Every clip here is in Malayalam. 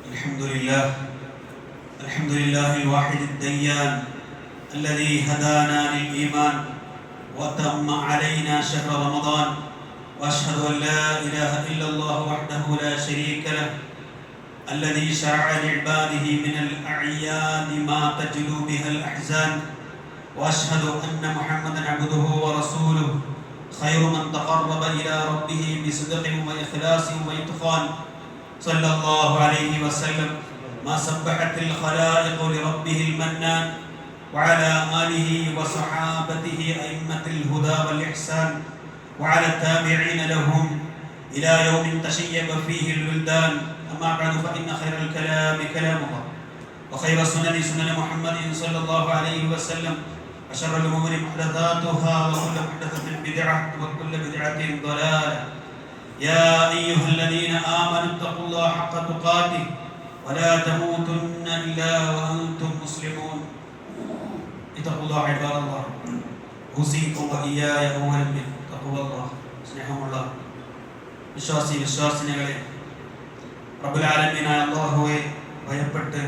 الحمد لله الواحد الديان الذي هدانا للإيمان وأتم علينا شهر رمضان، وأشهد أن لا إله إلا الله وحده لا شريك له الذي شرع لعباده من الأعياد ما تجلو بها الأحزان، وأشهد أن محمدا عبده ورسوله خير من تقرب إلى ربه بصدق وإخلاص وإتقان، صلى الله عليه وسلم ما سبحت الخلائق لربه المنان، وعلى آله وصحابته أئمة الهدى والإحسان، وعلى التابعين لهم إلى يوم تشيب فيه الولدان. أما بعد فإن خير الكلام كلام الله، وخير السنن سنن محمد صلى الله عليه وسلم، وشر الأمور محدثاتها، وكل محدثة بدعة، وكل بدعة ضلالة. يا أيها الذين آمنوا اتقوا الله حق تقاته ولا تموتن إلا وأنتم مسلمون. اتقوا الله عباد الله، أوصيكم وإياي أولا بتقوى الله. സ്നേഹമുള്ള വിശ്വാസിനികളെ, റബ്ബുൽ ആലമീനായ അല്ലാഹുവെ ഭയപ്പെട്ട്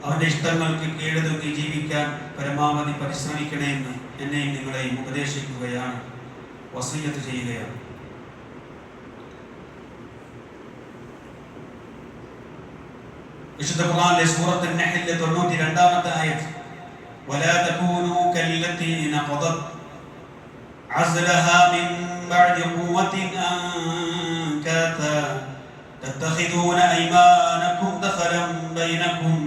അവന്റെ ഇഷ്ടങ്ങൾക്ക് കീഴടങ്ങി ജീവിക്കാൻ പരമാവധി പരിശ്രമിക്കണമെന്ന് എന്നെയും നിങ്ങളെയും ഉപദേശിക്കുകയാണ്, വസിയ്യത്ത് ചെയ്യുകയാണ്. വിശുദ്ധ ഖുർആനിലെ സൂറത്ത് അൻ-നഹ്ലിലെ 92-ാമത്തെ ആയത്ത്, വലാ തകൂനൂ കല്ലത്തി നഖദത് അസ്ലഹാ മിൻ ബഅദി ഖുവ്വത്തിൻ അൻകാതാ തത്തഖിദൂന അയ്മാനകും ദഖലൻ ബൈനകും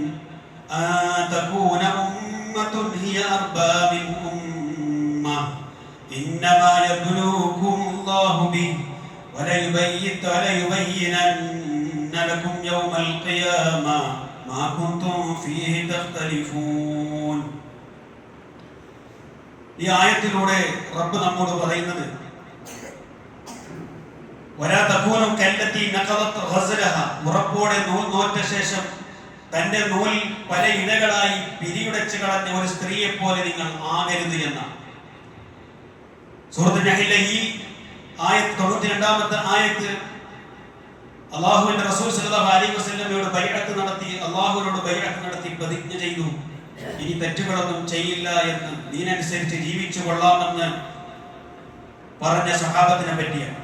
അൻ തകൂന ഉമ്മത്തുൻ ഹിയ അർബാ മിൻ ഉമ്മ ഇന്നമാ യബ്ലൂകും അല്ലാഹു ബിഹി വലയുബയ്യിനന്ന ലക്കും യൗമൽ ഖിയാമ മാ കുൻതും ഫീഹി തഖ്തലിഫൂൻ. ഈ ആയത്തിലൂടെ റബ്ബ് നമ്മോട് പറയുന്നത്, വലാ തകൂനു കല്ലത്തി നഖദത് ഗസ്ലഹ, ഉറപ്പോടെ നൂൽ നോറ്റ ശേഷം തന്റെ നൂൽ പല ഇഴകളായി പിരിയുടച്ചു കളഞ്ഞ ഒരു സ്ത്രീയെ പോലെ നിങ്ങൾ ആകരുത് എന്നാണ്. സൂറത്ത് നഹ്ലിലെ ഈ ആയത്ത് 92-ാമത്തെ ആയത്ത് അല്ലാഹുവിന്റെ റസൂൽ സല്ലല്ലാഹു അലൈഹി വസല്ലമയോട് ബൈഅത്ത് നടത്തി, അല്ലാഹുവിനോട് ബൈഅത്ത് നടത്തി പ്രതിജ്ഞ ചെയ്തു, ഇനി തെറ്റുകളൊന്നും ചെയ്യില്ല എന്ന്, ദീനനുസരിച്ച് ജീവിച്ചു കൊള്ളാമെന്ന് പറഞ്ഞ സഹാബത്തിനെ പറ്റിയാണ്.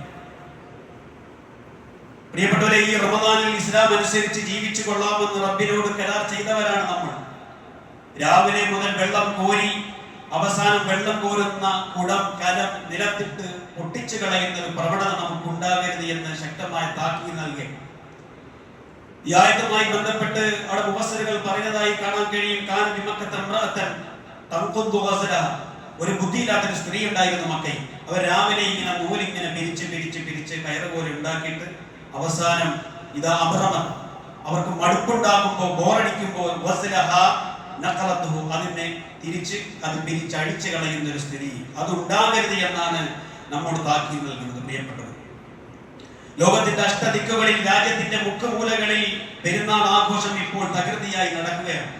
പ്രിയപ്പെട്ടവരെ, ഈ റമദാനിൽ ഇസ്ലാം അനുസരിച്ച് ജീവിച്ചു കൊള്ളാമെന്ന് റബ്ബിനോട് കരാർ ചെയ്തവരാണ് നമ്മൾ. രാവിലെ മുതൽ വെള്ളം കോരി അവസാനം വെള്ളം കോരുന്ന കുടം കലം നിലത്തിട്ട് പൊട്ടിച്ചു കളയുന്ന ഒരു പ്രവണത നമുക്ക് ഉണ്ടാകരുത് എന്ന് ശക്തമായ താക്കീത് നൽകി. ഈ ആയത്തുമായി ബന്ധപ്പെട്ട് അവിടെ മുഫസ്സിറുകൾ പറയുന്നതായി കാണാൻ കഴിയും, കാന ബിമക്കത ഇംറഅതൻ തൻഖുദു ഗസ്ലഹ, ഒരു ബുദ്ധിയില്ലാത്തൊരു സ്ത്രീ ഉണ്ടായിരുന്നു മക്കയിൽ. അവർ രാവിലെ ഇങ്ങനെ നൂലിങ്ങനെ പിരിച്ച് കയറ് പോലെ ഉണ്ടാക്കിയിട്ട് അവസാനം ഇതാ അബ്രമൻ അവർക്ക് മടുപ്പുണ്ടാകുമ്പോൾ ബോറടിക്കുമ്പോൾ ഗസ്ലഹ നഖലതുഹു, അതിനെ തിരിച്ച് അത് പിരിച്ചഴിച്ചു കളയുന്ന ഒരു സ്ഥിതി അതുണ്ടാകരുത് എന്നാണ് നമ്മോട് താക്കീത് നൽകുന്നത്. പ്രിയപ്പെട്ടവർ, ലോകത്തിന്റെ അഷ്ടദിക്കുകളിൽ, രാജ്യത്തിന്റെ മുക്കുമൂലകളിൽ പെരുന്നാൾ ആഘോഷം ഇപ്പോൾ തകൃതിയായി നടക്കുകയാണ്.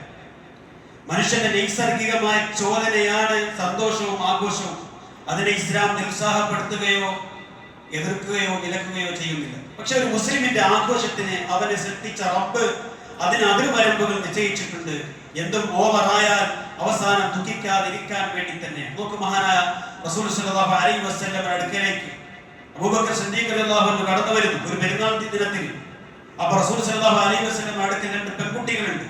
മനുഷ്യന്റെ നൈസർഗികമായ ചോദനയാണ് സന്തോഷവും ആഘോഷവും. അതിനെ ഇസ്ലാം നിരുത്സാഹപ്പെടുത്തുകയോ എതിർക്കുകയോ വിലക്കുകയോ ചെയ്യുന്നില്ല. പക്ഷെ ഒരു മുസ്ലിമിന്റെ ആഘോഷത്തിന് അവനെ സൃഷ്ടിച്ച റബ്ബ് അതിന് അതിർവരമ്പുകൾ നിശ്ചയിച്ചിട്ടുണ്ട്. എന്തും ഓവറായാൽ അവസാനം ദുഃഖിക്കാതിരിക്കാൻ വേണ്ടി തന്നെ. നോക്ക്, മഹാനായ റസൂൽ സല്ലല്ലാഹു അലൈഹി വസല്ലമയുടെ അടുക്കലേക്ക് അബൂബക്കർ സിദ്ദീഖ് റളിയല്ലാഹു അൻഹു കടന്നു വരുന്നു ഒരു പെരുന്നാൾ ദിനത്തിൽ. അപ്പോൾ റസൂൽ സല്ലല്ലാഹു അലൈഹി വസല്ലമയുടെ അടുക്കൽ 2 പെൺകുട്ടികളുണ്ട്.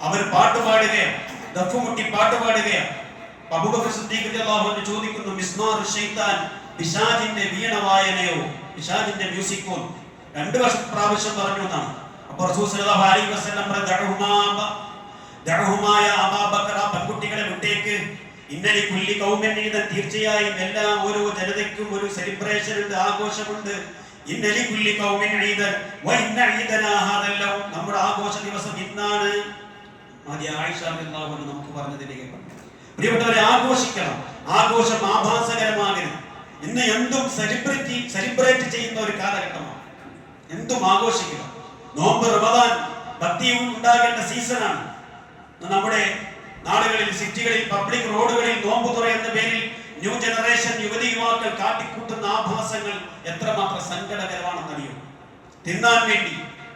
അവർ പാട്ടുപാടുകയാണ്, ദഫ്മുട്ടി പാട്ടുപാടുകയാണ്. അബൂബക്കർ സിദ്ദീഖ് റളിയല്ലാഹു അൻഹു ചോദിക്കുന്നു, മിസ്മാറു ശൈത്താൻ, പിശാചിന്റെ വീണ വായനയോ, പിശാചിന്റെ മ്യൂസിക്കോ? 2 പ്രാവശ്യം പറഞ്ഞു എന്നാണ്. അപ്പോൾ റസൂൽ സല്ലല്ലാഹു അലൈഹി വസല്ലം ദഅഹുമാ യാ അബൂബക്കർ, പെൺകുട്ടികളെ വിട്ടേക്ക്. ഇന്നലി കുല്ലി ഖൗമിൻ ഈദൻ, തീർച്ചയായും എല്ലാ ഓരോ ജനതയ്ക്കും ഒരു സെലിബ്രേഷൻ ഉണ്ട്, ആഘോഷമുണ്ട്. ഇന്നലി കുല്ലി ഖൗമിൻ ഈദൻ വ ഇന്ന ഈദനാ ഹാദൽ യൗം, നമ്മുടെ ആഘോഷ ദിവസം ഇന്നാണ്. ആയിഷ റളിയല്ലാഹു അൻഹ നമുക്ക് പറഞ്ഞതിലേക്ക് പ്രിയപ്പെട്ടവരെ, ആഘോഷിക്കണം. ആഘോഷം ആഭാസകരമാകരുത്. ഇന്ന് എന്തും സെലിബ്രേറ്റ് ചെയ്യുന്ന ഒരു കാലഘട്ടമാണ്. എന്തും ആഘോഷിക്കുക. നോമ്പ്, റമദാൻ, ഭക്തിയും ഉണ്ടാകേണ്ട സീസണാണ്. നമ്മുടെ നാടുകളിൽ, സിറ്റികളിൽ, പബ്ലിക് റോഡുകളിൽ നോമ്പ് തുറ എന്ന പേരിൽ ന്യൂ ജനറേഷൻ യുവതി യുവാക്കൾ കാട്ടിക്കൂട്ടുന്ന ആഭാസങ്ങൾ എത്രമാത്രം സങ്കടകരമാണെന്നറിയോ? തിന്നാൻ വേണ്ടി,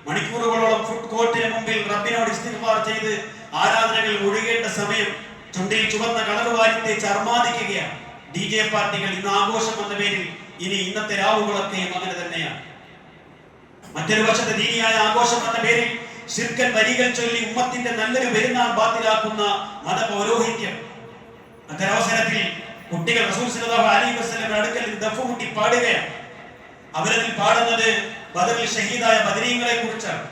മണിക്കൂറുകളോളം ഫുഡ് കോർട്ടിന് മുമ്പിൽ റബ്ബിനോട് ഇസ്തിഗ്ഫാർ ചെയ്ത് ആരാധനകൾ ഒഴുകേണ്ട സമയം ചുണ്ടിൽ ചുവന്ന കളർ വാരി തേച്ച് അർമാദിക്കുകയാണ്. DJ പാർട്ടികൾ ഇന്ന് ആഘോഷം എന്ന പേരിൽ ഇനി ഇന്നത്തെ രാവുകളൊക്കെയും അങ്ങനെ തന്നെയാണ്. മറ്റൊരു വശത്ത് ദീനിയായ ആഘോഷം എന്ന പേരിൽ ശിർക്കൻ വരികൾ ചൊല്ലി ഉമ്മത്തിന്റെ നല്ലൊരു പെരുന്നാൾ ബാത്തിലാക്കുന്ന മതപൗരോഹിത്യം. അത്തരവസരത്തിൽ കുട്ടികൾ റസൂൽ സല്ലല്ലാഹു അലൈഹി വസല്ലമയുടെ അടുക്കൽ ദഫ് മുട്ടി പാടുകയാണ്. അവരതിൽ പാടുന്നത് ബദറിൽ ഷഹീദായ ബദരീങ്ങളെ കുറിച്ചാണ്.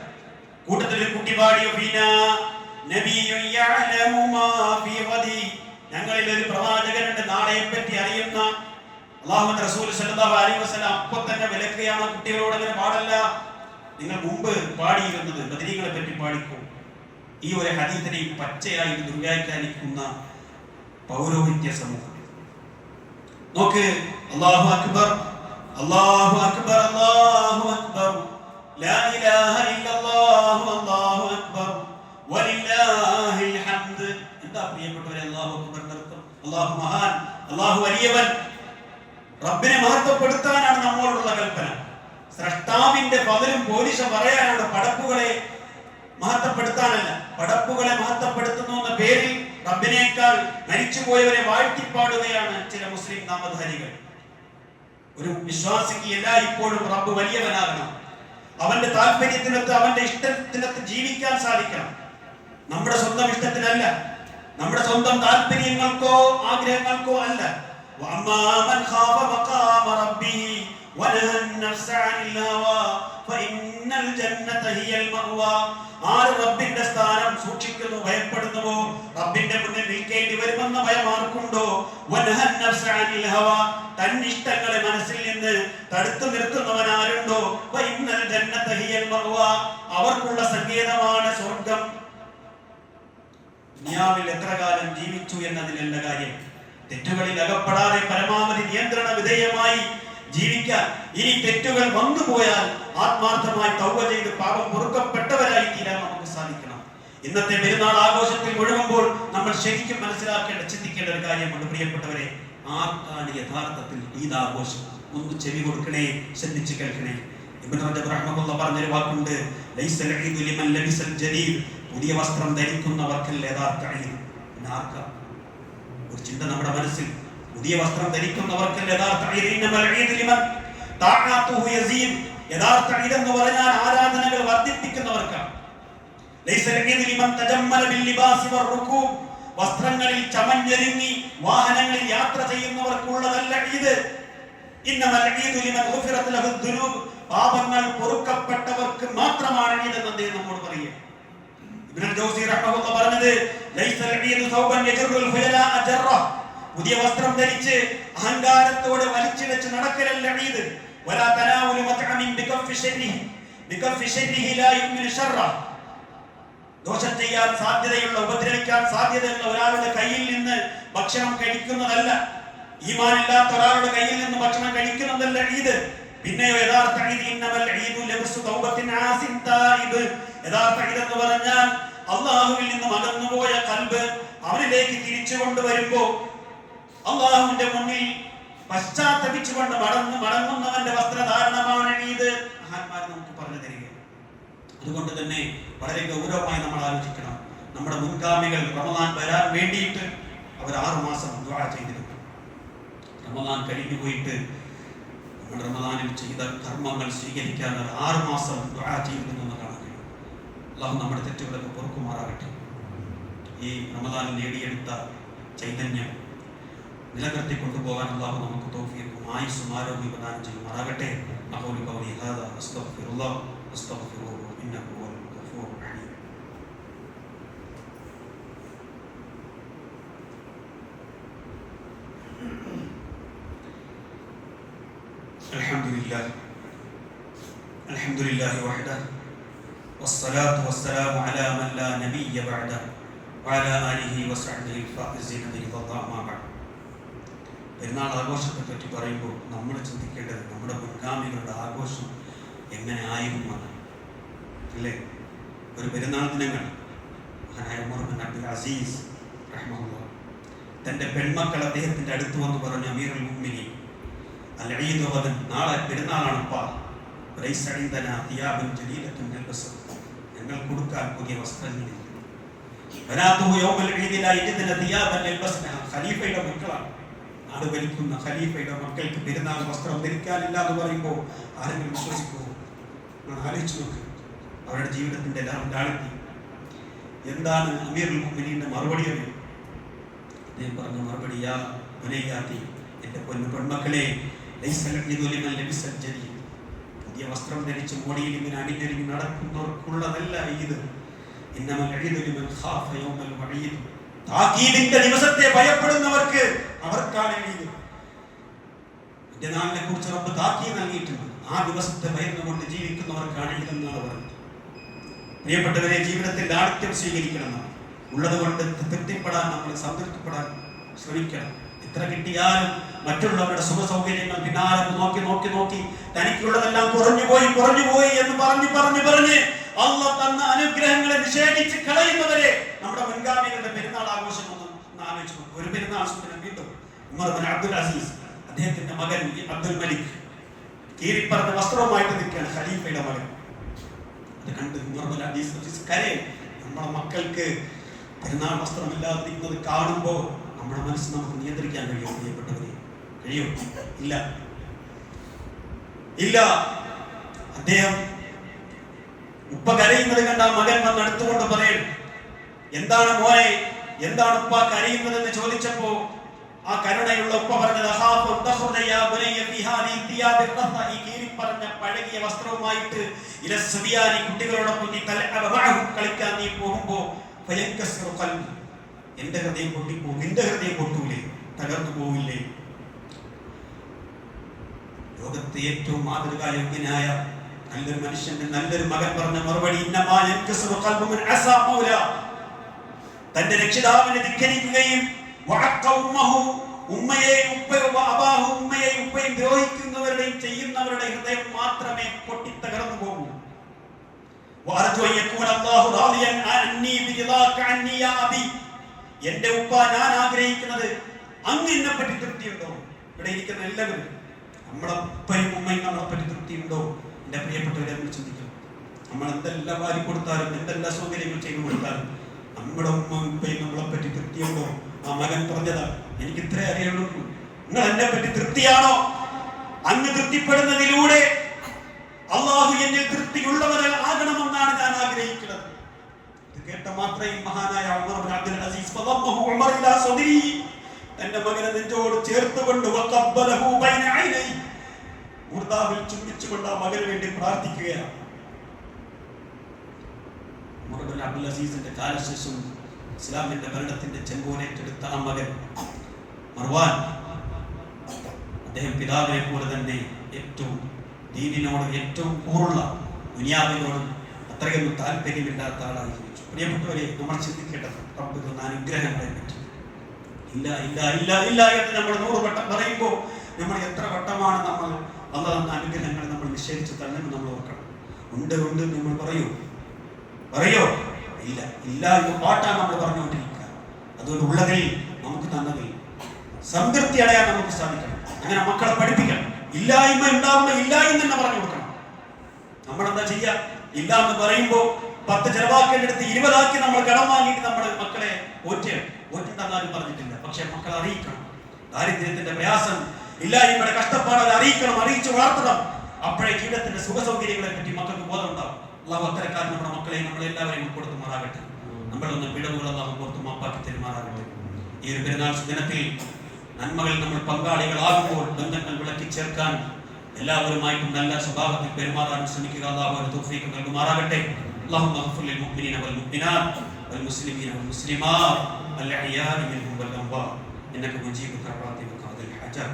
കൂട്ടത്തിൽ ഒരു കുട്ടി പാടിയ ഫീനാ നബിയ്യു യഅലമു മാ ഫീ ഗദി, ഞങ്ങളിൽ ഒരു പ്രവാചകനുണ്ട് നാളെയെ പറ്റി അറിയുന്ന. അല്ലാഹുവിന്റെ റസൂൽ സല്ലല്ലാഹു അലൈഹി വസല്ലം അപ്പോൾ തന്നെ വിലക്കുകയാണ് കുട്ടികളോട് അങ്ങനെ പാടല്ല, നിങ്ങൾ മുമ്പ് പാടിയിരുന്നത് ബദരീങ്ങളെ പറ്റി പാടിക്കൂ. ഈ ഒരു ഹദീസിനെ പച്ചയായി ദുർവ്യാഖ്യാനിക്കുന്ന പൗരോഹിത്യ സമൂഹം. നോക്ക്, അല്ലാഹു അക്ബർ അല്ലാഹു അക്ബർ അല്ലാഹു അക്ബർ ലാ ഇലാഹ ഇല്ലല്ലാഹു അല്ലാഹു അക്ബർ വലില്ലാഹിൽ ഹംദ്. എന്താ പ്രിയപ്പെട്ടവരെ അല്ലാഹു അക്ബറിന്റെ അർത്ഥം? അല്ലാഹു മഹാൻ, അല്ലാഹു വലിയവൻ. റബ്ബിനെ മഹത്വപ്പെടുത്താനാണ് നമ്മളോടുള്ള കൽപ്പന. സ്രഷ്ടാവിന്റെ ഫളലും പോലീശ പറയാനാണ്, പടപ്പുകളെ മഹത്വപ്പെടുത്താനല്ല. പടപ്പുകളെ മഹത്വപ്പെടുത്തുന്നു എന്ന പേരിൽ റബ്ബിനേക്കാൾ മരിച്ചുപോയവരെ വാഴ്ത്തിപ്പാടുകയാണ് ചില മുസ്ലിം നാമധാരികൾ. ഒരു വിശ്വാസിക്ക് ഇപ്പോഴും റബ്ബ് വലിയവനാകണം. അവന്റെ താല്പര്യത്തിനൊത്ത് അവന്റെ ഇഷ്ടത്തിനൊത്ത് ജീവിക്കാൻ സാധിക്കണം. നമ്മുടെ സ്വന്തം ഇഷ്ടത്തിനല്ല, നമ്മുടെ സ്വന്തം താല്പര്യങ്ങൾക്കോ ആഗ്രഹങ്ങൾക്കോ അല്ല. വഅമ്മാമൻ ഖാഫ മഖാമ റബ്ബിഹി വനഹ അൻ-നഫ്സ അനിൽ ഹവാ ഫഇന്നൽ ജന്നത ഹിയൽ മഅവാ. ആര് റബ്ബിന്റെ സ്ഥാനം സൂക്ഷിക്കുന്നു, ഭയപ്പെടുന്നുവോ, റബ്ബിന്റെ മുന്നിൽ നിൽക്കേണ്ടി വരുമെന്ന ഭയം ആർക്കുണ്ടോ, വനഹ അൻ-നഫ്സ അനിൽ ഹവാ, തന്നിഷ്ടങ്ങളെ മനസ്സിൽ നിന്ന് തടുത്തു നിർത്തുന്നവൻ ആരുണ്ടോ, ഫഇന്നൽ ജന്നത ഹിയൽ മഅവാ, അവർക്കുള്ള സങ്കേതമാണ് സ്വർഗ്ഗം. ദുനിയാവിൽ എത്ര കാലം ജീവിച്ചു എന്നതിലല്ല കാര്യം, തെറ്റുകളിൽ അകപ്പെടാതെ പരമാവധി നിയന്ത്രണ വിധേയമായി ജീവിക്കാൻ. ഇനി തെറ്റുകൾ വന്നുപോയാൽ ആത്മാർത്ഥമായി തൗബ ചെയ്ത് പാപം പൊറുക്കപ്പെട്ടവരായി തീരാൻ നമുക്ക് സാധിക്കണം. ഇന്നത്തെ പെരുന്നാൾ ആഘോഷത്തിൽ മുഴുകുമ്പോൾ നമ്മൾ ശരിക്കും മനസ്സിലാക്കേണ്ട, ചിന്തിക്കേണ്ട ഒരു കാര്യമുണ്ട് പ്രിയപ്പെട്ടവരെ. ആർക്കാണ് യഥാർത്ഥത്തിൽ ഈദ് ആഘോഷം? ഒന്ന് ചെവി കൊടുക്കണേ, ശ്രദ്ധിച്ച് കേൾക്കണേ. ഇബ്നു റജബ് റഹ്മത്തുള്ളാഹി പറഞ്ഞൊരു വാക്കുണ്ട്, ലൈസൽ ഈദു ലിമൻ ലബിസൽ ജദീദ്, പുതിയ വസ്ത്രം ധരിക്കുന്നവർക്കല്ല യഥാർത്ഥ ഈദ്. ആർക്കാ? ഒരു ചിന്ത നമ്മുടെ മനസ്സിൽ, പുതിയ വസ്ത്രം ധരിക്കുന്നവർക്കല്ല യഥാർത്ഥ ഈദ്. ഇന്നമൽ ഈദ് ലിമൻ തഅതുഹു യസീദ്, യഥാർത്ഥ ഈദ് എന്ന് പറഞ്ഞാൽ ആരാധനകൾ വർദ്ധിപ്പിക്കുന്നവർക്കാണ്. ലൈസൽ ഈദ് ലിമൻ തജമ്മല ബിൽ ലിബാസി വറുകൂബ്, വസ്ത്രങ്ങളിൽ ചമഞ്ഞൊരുങ്ങി വാഹനങ്ങളിൽ യാത്ര ചെയ്യുന്നവർക്കുള്ളതല്ല ഈദ്. ഇന്നമൽ ഈദ് ലിമൻ ഗുഫിറത് ലഹു ദുനൂബ്, പാപങ്ങൾ പൊറുക്കപ്പെട്ടവർക്ക് മാത്രമാണ് ഈദ് എന്ന് അദ്ദേഹം നമ്മോട് പറയുക. ഇബ്നുൽ ജൗസി റഹ്മത്തുള്ളാഹി പറഞ്ഞത്, ലൈസൽ ഈദ് സൗബൻ യജറുൽ ഖുയലാ അജറ, പുതിയ വസ്ത്രം ധരിച്ച് അഹങ്കാരത്തോടെ വലിച്ചിഴച്ച് നടക്കലല്ല ഈദ്. വലാ തനാവുലു മത്അമിൻ ബികഫി ശർരിഹി, ബികഫി ശർരിഹി ലാ യുമിനു ശർറ, ദോഷം ചെയ്യാൻ സാധ്യതയുള്ള, ഉപദ്രവിക്കാൻ സാധ്യതയുള്ള ഒരാളുടെ കയ്യിൽ നിന്ന് ഭക്ഷണം കഴിക്കുന്നതല്ല, ഈമാനില്ലാത്ത ഒരാളുടെ കയ്യിൽ നിന്ന് ഭക്ഷണം കഴിക്കുന്നതല്ല ഈദ്. പിന്നെയോ യഥാർത്ഥ ഈദ് ഇന്നമൽ ഈദു ലബ്സു തൗബത്തിൻ ആസിൻ തായിബ്, യഥാർത്ഥ ഈദ് എന്ന് പറഞ്ഞാൽ അല്ലാഹുവിൽ നിന്ന് അകന്നുപോയ ഖൽബ് അവനിലേക്ക് തിരിച്ചു കൊണ്ടുവരുമ്പോൾ അല്ലാഹുവിന്റെ മുന്നിൽ പശ്ചാത്തപിച്ചുകൊണ്ട് മടങ്ങുന്നവന്റെ വസ്ത്രധാരണമാണ് ഈദ്. മഹാന്മാർ നമുക്ക് പറഞ്ഞു തരിക. അതുകൊണ്ട് തന്നെ വളരെ ഗൗരവമായി നമ്മൾ ആലോചിക്കണം. നമ്മുടെ മുൻഗാമികൾ റമദാൻ വരാൻ വേണ്ടിയിട്ട് അവർ 6 മാസം ദുആ ചെയ്തിരുന്നു. റമദാൻ കഴിഞ്ഞു പോയിട്ട് നമ്മൾ റമദാനിൽ ചെയ്ത കർമ്മങ്ങൾ സ്വീകരിക്കാൻ 6 മാസം ദുആ ചെയ്തിരുന്നു എന്ന് കാണാൻ കഴിയും. അല്ലാഹു നമ്മുടെ തെറ്റുകളൊക്കെ പൊറുക്കുമാറാകട്ടെ. ഈ റമദാനിൽ നേടിയെടുത്ത ചൈതന്യം നിലനിർത്തി കൊണ്ടുപോകാൻ അല്ലാഹു നമുക്ക് തൗഫീഖും ആയുസ്സും ആരോഗ്യവും പ്രദാനം ചെയ്യുമാറാകട്ടെ. അഖൂലു ഖൗലി ഹാദാ അസ്തഗ്ഫിറുല്ലാഹ് അസ്തഗ്ഫിറുഹു ഇന്നഹു ഹുവൽ ഗഫൂറുർ റഹീം. അൽഹംദുലില്ലാഹി വഹ്ദഹു വസ്സലാത്തു വസ്സലാമു അലാ മൻ ലാ നബിയ്യ ബഅദഹു വഅലാ ആലിഹി വസഹ്ബിഹി ഫായിസീന ബിറിദാ മാ ബഅദ്. പെരുന്നാൾ ആഘോഷത്തെ പറ്റി പറയുമ്പോൾ നമ്മൾ ചിന്തിക്കേണ്ടത് നമ്മുടെ മുൻഗാമികളുടെ ആഘോഷം എങ്ങനെ ആയിരുന്നു എന്ന് അല്ലേ. ഒരു പെരുന്നാൾ ദിനങ്ങൾ മഹാനായ ഉമർ ബിൻ അബ്ദുൽ അസീസ് റഹ്മത്തുള്ളാഹി തൻ്റെ പെൺമക്കൾ അദ്ദേഹത്തിൻ്റെ അടുത്ത് വന്ന് പറഞ്ഞു, അമീറുൽ മുഅ്മിനീൻ അൽ ഈദ് ഗദൻ, നാളെ പെരുന്നാളാണപ്പാ, ഞങ്ങൾ കൊടുക്കാൻ പുതിയ വസ്ത്രങ്ങൾ. ഖലീഫയുടെ മക്കളാണ്, നാട് ഭരിക്കുന്ന ഖലീഫയുടെ മക്കൾക്ക് പെരുന്നാൾ വസ്ത്രം ധരിക്കാനില്ല എന്ന് പറയുമ്പോൾ ആരെങ്കിലും വിശ്വസിക്കുമോ? ആലോചിച്ചു നോക്ക് അവരുടെ ജീവിതത്തിന്റെ ലാളിത്യം എന്താണ്. അമീറുൽ മുഅ്മിനീന്റെ മറുപടി അറിയും. അദ്ദേഹം പറഞ്ഞ മറുപടി, യാ ബുനയ്യാത്തി, എന്റെ പൊന്നു പെൺമക്കളെ, പുതിയ വസ്ത്രം ധരിച്ച് മോടിയിൽ ഇങ്ങനെ അണിഞ്ഞൊരുങ്ങി നടക്കുന്നവർക്കുള്ളതല്ല ഈദ്. താക്കീദിന്റെ ദിവസത്തെ ഭയപ്പെടുന്നവർക്ക് അവർക്കാണ് ഈദ്. എന്റെ നാളിനെ കുറിച്ച് റബ്ബ് താക്കീത് നൽകിയിട്ടുണ്ട്. ആ ദിവസത്തെ ഭയന്നുകൊണ്ട് ജീവിക്കുന്നവർക്കാണ് ഇതെന്നാണ് പറയുന്നത്. പ്രിയപ്പെട്ടവരെ, ജീവിതത്തിൽ ലാളിത്യം സ്വീകരിക്കണം. ഉള്ളത് കൊണ്ട് തൃപ്തിപ്പെടാൻ നമ്മൾ സംതൃപ്തിപ്പെടാൻ ശ്രമിക്കണം. എത്ര കിട്ടിയാലും മറ്റുള്ളവരുടെ സുഖ സൗകര്യങ്ങൾ പിന്നാലെ നോക്കി നോക്കി നോക്കി തനിക്കുള്ളതെല്ലാം കുറഞ്ഞു പോയി എന്ന് പറഞ്ഞ് അല്ലാഹ് തന്ന അനുഗ്രഹങ്ങളെ നിഷേധിച്ച് കളയുന്നവരെ നമ്മുടെ മുൻഗാമികളുടെ പെരുന്നാൾ ആഘോഷം ഒന്ന് ആലോചിച്ചു. ഒരു പെരുന്നാൾ വീണ്ടും ഉമർ ബിൻ അബ്ദുൽ അസീസ്, അദ്ദേഹത്തിന്റെ മകൻ അബ്ദുൽ മലിക് കീറിപ്പറഞ്ഞ വസ്ത്രവുമായിട്ട് നിൽക്കുകയാണ്, ഖലീഫയുടെ മകൻ. അത് കണ്ട് ഉമർ ബിൻ അബ്ദുൽ അസീസ് കരയും. നമ്മുടെ മക്കൾക്ക് പെരുന്നാൾ വസ്ത്രമില്ലാതിരിക്കുന്നത് കാണുമ്പോൾ നമ്മുടെ മനസ്സ് നമുക്ക് നിയന്ത്രിക്കാൻ കഴിയും? പ്രിയപ്പെട്ടവരെ, കഴിയും? ഇല്ല. അദ്ദേഹം ഉപ്പ കരയുന്നത് കണ്ട മകൻ വന്ന് അടുത്തുകൊണ്ട് പറയും, എന്താണ് മോനെ, എന്താണ് ഉപ്പ കരയുന്നതെന്ന് ചോദിച്ചപ്പോ ആ കരുണയുള്ള ഉപ്പ പറഞ്ഞത്, പറഞ്ഞ പഴകിയ വസ്ത്രവുമായിട്ട് കുട്ടികളോടൊപ്പം കളിക്കാൻ നീ പോകുമ്പോ എന്റെ ഹൃദയം പൊട്ടിപ്പോകും, നിന്റെ ഹൃദയം പൊട്ടൂലേ, തകർന്നു പോവില്ലേ? ലോകത്തെ ഏറ്റവും മാതൃകായോഗ്യനായ നല്ലൊരു മനുഷ്യന്റെ നല്ലൊരു മകൻ പറഞ്ഞ മറുപടി, തന്റെ രക്ഷിതാവിനെ ധിക്കരിക്കുകയും ഉമ്മയെയും ഉപ്പയും ദ്രോഹിക്കുന്നവരുടെയും ചെയ്യുന്നവരുടെ ഹൃദയം മാത്രമേ പൊട്ടിത്തകർന്നു പോകൂ. എന്റെ ഉപ്പ, ഞാൻ ആഗ്രഹിക്കുന്നത് അങ്ങ് എന്നെ പറ്റി തൃപ്തിയുണ്ടോ? ഇവിടെ ഇരിക്കുന്ന എല്ലാവരും നമ്മളെ ഉപ്പയും ഉമ്മയും നമ്മളെ പറ്റി തൃപ്തിയുണ്ടോ? എന്റെ പ്രിയപ്പെട്ടവരെ, നമ്മൾ ചിന്തിക്കും. നമ്മൾ എന്തെല്ലാം വാരി കൊടുത്താലും എന്തെല്ലാം സൗകര്യങ്ങൾ ചെയ്തു കൊടുത്താലും നമ്മുടെ ഉമ്മയും ഉപ്പയും നമ്മളെ പറ്റി തൃപ്തിയുണ്ടോ? ആ മകൻ പറഞ്ഞതാ, എനിക്ക് ഇത്രേ അറിയുള്ളൂ, നിങ്ങൾ എന്നെ പറ്റി തൃപ്തിയാണോ? അങ്ങ് തൃപ്തിപ്പെടുന്നതിലൂടെ അള്ളാഹു എന്നിൽ തൃപ്തിയുള്ളവരാകണമെന്നാണ് ഞാൻ ആഗ്രഹിക്കുന്നത്. കേട്ട മാത്രയും മഹാനായ ഉമർ ബിൻ അബ്ദുൽ അസീസ് തന്റെ മകനെ നെഞ്ചോട് ചേർത്തുകൊണ്ട് ചുംബിച്ചുകൊണ്ട് ആ മകന് വേണ്ടി പ്രാർത്ഥിക്കുകയാണ്. ഉമർ ബിൻ അബ്ദുൽ അസീസിന്റെ കാലശേഷം ഇസ്ലാമിന്റെ ഭരണത്തിന്റെ ചെങ്കോലേറ്റെടുത്ത ആ മകൻ മർവാൻ, അദ്ദേഹം പിതാവിനെ പോലെ തന്നെ ഏറ്റവും ദീനിനോട് ഏറ്റവും കൂറുള്ള, ദുനിയാവിനോടും അത്രയൊന്നും താല്പര്യമില്ലാത്ത ആളായി ജീവിച്ചു. പ്രിയപ്പെട്ടവരെ, നമ്മൾ ചിന്തിക്കേണ്ടത് റബ്ബ് തന്ന അനുഗ്രഹങ്ങളെ പറ്റി. ഇല്ല എന്ന് നമ്മൾ 100 വട്ടം പറയുമ്പോൾ നമ്മൾ എത്ര വട്ടമാണ് നമ്മൾ അല്ലാഹു തന്ന അനുഗ്രഹങ്ങൾ നമ്മൾ നിഷേധിച്ച് തള്ളുന്നത് നമ്മൾ ഓർക്കണം. ഉണ്ട് നമ്മൾ പറയോ? ഇല്ല എന്ന് പാട്ടാണ് നമ്മൾ പറഞ്ഞുകൊണ്ടിരിക്കുക. അതുകൊണ്ട് ഉള്ളതിൽ നമുക്ക് തന്നതിൽ സംതൃപ്തി അടയാൻ നമുക്ക് സാധിക്കണം. അങ്ങനെ മക്കളെ പഠിപ്പിക്കണം. ഇല്ലായ്മ ഉണ്ടാവുമ്പോ ഇല്ല എന്ന് തന്നെ പറഞ്ഞു കൊടുക്കണം. നമ്മളെന്താ ചെയ്യുക? ഇല്ല എന്ന് പറയുമ്പോ 10 ചെലവാക്കേണ്ടടുത്ത് 20 ആക്കി നമ്മൾ കടം വാങ്ങിയിട്ട് നമ്മൾ മക്കളെ ഓറ്റുണ്ടാകാനും പറഞ്ഞിട്ടില്ല. പക്ഷെ മക്കളെ അറിയിക്കണം. ദാരിദ്ര്യത്തിന്റെ പ്രയാസം, ഇല്ലായ്മയുടെ കഷ്ടപ്പാട് അറിയിക്കണം, അറിയിച്ചു വളർത്തണം. അപ്പോഴേ ജീവിതത്തിന്റെ സുഖ സൗകര്യങ്ങളെ പറ്റി മക്കൾക്ക് ബോധം ഉണ്ടാവും. അള്ളാഹു അത്തരക്കാർ നമ്മുടെ മക്കളെ നമ്മളെല്ലാവരെയും കൊടുത്തുമാറാകട്ടെ. നമ്മളൊന്ന് പിഴവുകൾ അള്ളാഹു പുറത്തു മാപ്പാക്കി തരുമാറാകട്ടെ. ഈ ഒരു പെരുന്നാൾ ദിനത്തിൽ നന്മകൾ നമ്മൾ പങ്കാളികളാകുമ്പോൾ ബന്ധങ്ങൾ വിളക്കി ചേർക്കാൻ എല്ലാവരുമായിട്ടും നല്ല സ്വഭാവത്തിൽ പെരുമാറാൻ ശ്രമിക്കുക. അള്ളാഹു തൗഫീഖ് നൽകുമാറാകട്ടെ. اللهم اغفر للمؤمنين والمؤمنات والمسلمين والمسلمات الأحياء منهم والأموات إنك مجيب الدعوات وقاضي الحاجات.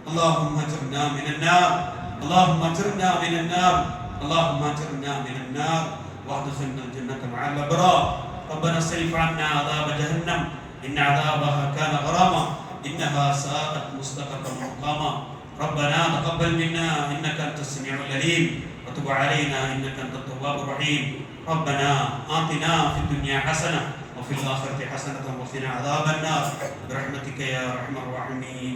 اللهم اجرنا من النار، اللهم اجرنا من النار، اللهم اجرنا من النار وادخلنا الجنة مع الأبرار. ربنا اصرف عنا عذاب جهنم إن عذابها كان غراما إنها ساءت مستقرا ومقاما. ربنا تقبل منا إنك أنت السميع العليم وتب علينا إنك أنت التواب الرحيم. ربنا آتنا في الدنيا حسنة وفي الآخرة حسنة وقنا عذاب النار برحمتك يا أرحم الراحمين.